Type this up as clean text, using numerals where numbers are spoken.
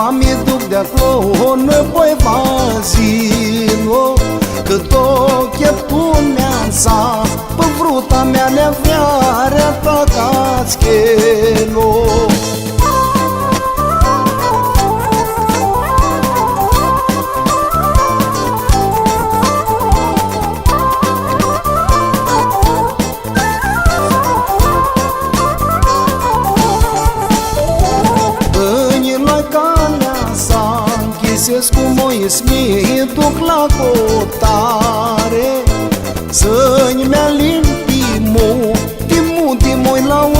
mi duc de acolo înapoi vazino, că tot cheptuneanța pe fruta mea neavrea ta cascheno. Cu Mois mi duc la cotare, să-mi alin timu la